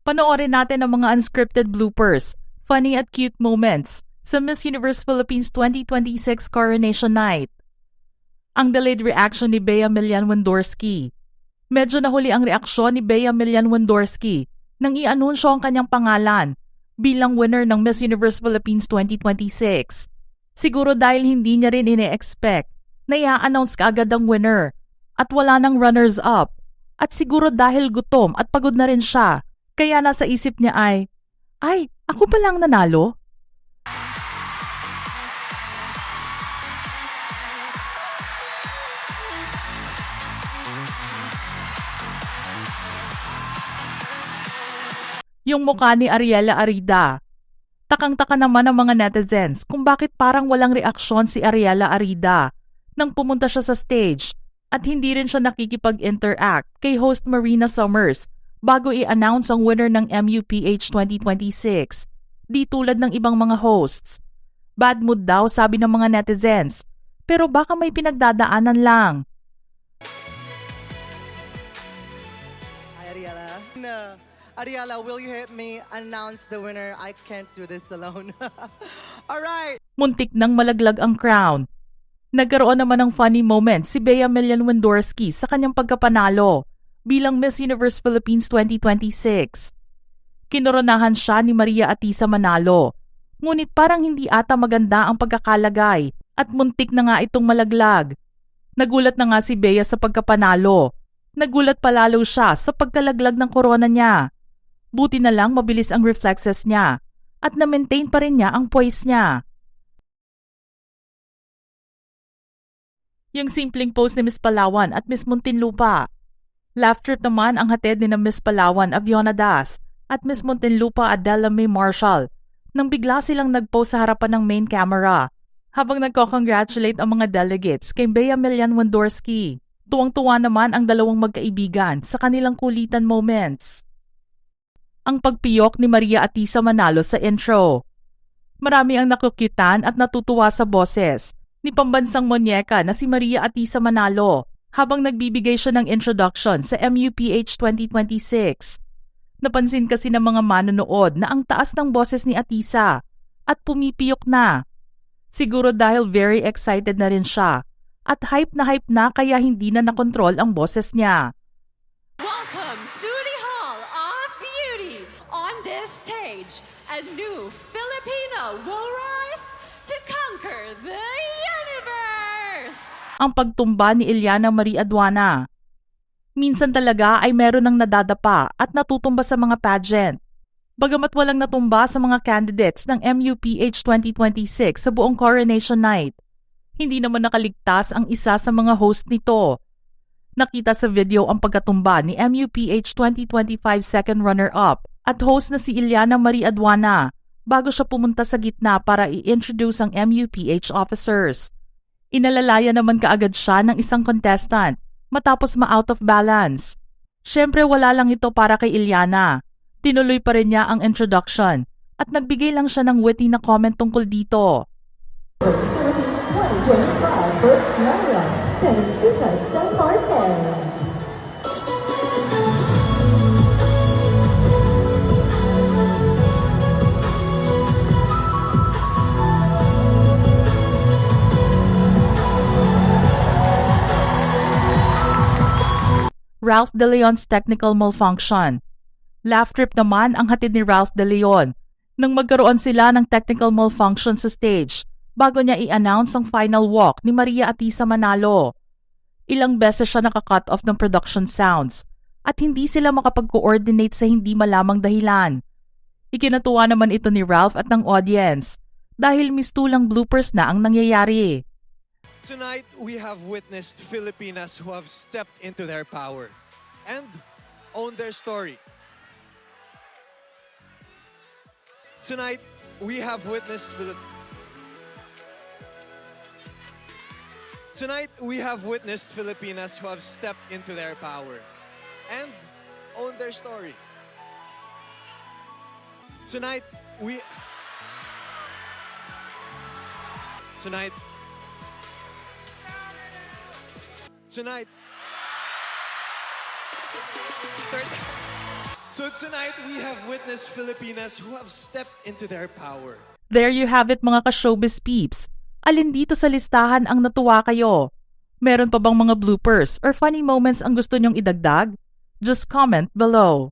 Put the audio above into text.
Panoorin natin ang mga unscripted bloopers, funny at cute moments sa Miss Universe Philippines 2026 Coronation Night. Ang delayed reaction ni Bea Milian Wendorsky. Medyo nahuli ang reaksyon ni Bea Milian Wendorsky nang i-anunsyo ang kanyang pangalan bilang winner ng Miss Universe Philippines 2026. Siguro dahil hindi niya rin ine-expect na i-announce kaagad ang winner at wala nang runners-up. At siguro dahil gutom at pagod na rin siya, kaya nasa isip niya ay, ako pa lang nanalo? Yung mukha ni Ariela Arida. Takang-taka naman ang mga netizens kung bakit parang walang reaksyon si Ariela Arida nang pumunta siya sa stage at hindi rin siya nakikipag-interact kay host Marina Summers bago i-announce ang winner ng MUPH 2026. Di tulad ng ibang mga hosts. Bad mood daw sabi ng mga netizens, pero baka may pinagdadaanan lang. Hi, Ariela. Ariela, will you help me announce the winner? I can't do this alone. All right. Muntik nang malaglag ang crown. Nagkaroon naman ng funny moment si Bea Milian Wendorsky sa kanyang pagkapanalo bilang Miss Universe Philippines 2026. Kinoronahan siya ni Maria Atisa Manalo, ngunit parang hindi ata maganda ang pagkakalagay at muntik na nga itong malaglag. Nagulat na nga si Bea sa pagkapanalo. Nagulat palalo siya sa pagkalaglag ng korona niya. Buti na lang mabilis ang reflexes niya at na-maintain pa rin niya ang poise niya. Yung simpleng post ni Miss Palawan at Miss Muntinlupa. Laugh trip naman ang hatid ni na Miss Palawan Aviona Das at Miss Muntinlupa Adela May Marshall nang bigla silang nag-post sa harapan ng main camera habang nagko-congratulate ang mga delegates kay Bea Milian Wendorsky. Tuwang-tuwa naman ang dalawang magkaibigan sa kanilang kulitan moments. Ang pagpiyok ni Maria Atisa Manalo sa intro. Marami ang nakukyutan at natutuwa sa boses ni pambansang monyeka na si Maria Atisa Manalo habang nagbibigay siya ng introduction sa MUPH 2026. Napansin kasi ng mga manonood na ang taas ng boses ni Atisa at pumipiyok na. Siguro dahil very excited na rin siya at hype na kaya hindi na nakontrol ang boses niya. Welcome to the Hall of Beauty. On this stage, a new Filipino will rise to conquer the universe. Ang pagtumba ni Eliana Marie Aduana. Minsan talaga ay meron ng nadadapa at natutumba sa mga pageant. Bagamat walang natumba sa mga candidates ng MUPH 2026 sa buong Coronation Night, hindi naman nakaligtas ang isa sa mga host nito. Nakita sa video ang pagkatumba ni MUPH 2025 second runner-up at host na si Eliana Marie Aduana bago siya pumunta sa gitna para i-introduce ang MUPH officers. Inalalaya naman kaagad siya ng isang contestant matapos ma-out of balance. Siyempre wala lang ito para kay Eliana. Tinuloy pa rin niya ang introduction at nagbigay lang siya ng witty na comment tungkol dito. Philippines 2025 first runner-up, Teresita San Marquez. Ralph De Leon's technical malfunction. Laugh trip naman ang hatid ni Ralph De Leon nang magkaroon sila ng technical malfunction sa stage bago niya i-announce ang final walk ni Maria Atisa Manalo. Ilang beses siya naka-cut off ng production sounds at hindi sila makapag-coordinate sa hindi malamang dahilan. Ikinatuwa naman ito ni Ralph at ng audience dahil mistulang bloopers na ang nangyayari. Tonight, we have witnessed Filipinas who have stepped into their power and owned their story. Tonight, we have witnessed Filipinas who have stepped into their power and owned their story. Tonight, So tonight, we have witnessed Filipinas who have stepped into their power. There you have it mga ka-showbiz peeps. Alin dito sa listahan ang natuwa kayo? Meron pa bang mga bloopers or funny moments ang gusto nyong idagdag? Just comment below.